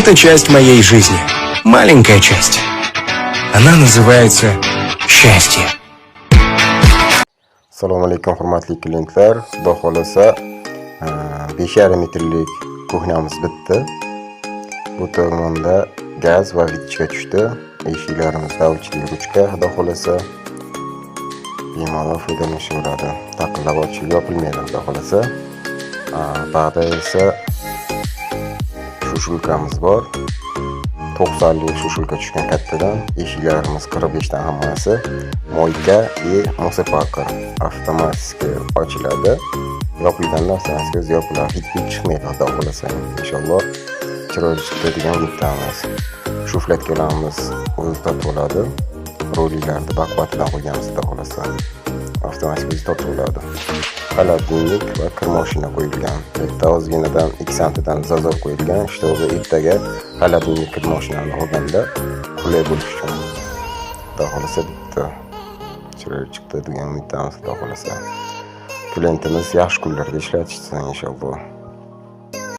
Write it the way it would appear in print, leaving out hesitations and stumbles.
Это часть моей жизни. Маленькая часть. Она называется счастье. Assalomu alaykum hurmatli klientlar. Xudo xolasa 5,5 metrlik kuxnyamiz bitdi. Bu tomonda gaz va vitchka tushdi. Eshiklarimiz davchili ruchka. Xudo xolasa bemalol foydalanishga bo'ladi. Taqillab ochilib yopilmaydi xudo xolasa. Ba'da esa shushulkamiz bor. 90lik shushulka tushgan kattadan. Eshiklarimiz 45 dan hammasi moyka и Mosepacker avtomatik ochiladi. Yopilganda avtomatik o'zi yopiladi. Hech chiqmaydi xudo xolasa. Inshaalloh chiroyli chiqadi degan umidamiz. Shuflatkalarimiz o'zi tortiladi. Rollarni baquvvatidan qo'yganmiz xudo xolasa. Avtomatik o'zi tortiladi. Xalatlik va kir mashina qo'yilgan. Bitta ozginadan 2 santidan zazor qo'yilgan. Shtoga ertaga xalatlik kir mashinani olganda qulay bo'lishi uchun. Xudo xolasa bitta chiroyli chiqdi degan umidamiz xudo xolasa. Klientimiz yaxshi kunlarda ishlatishsin inshaalloh.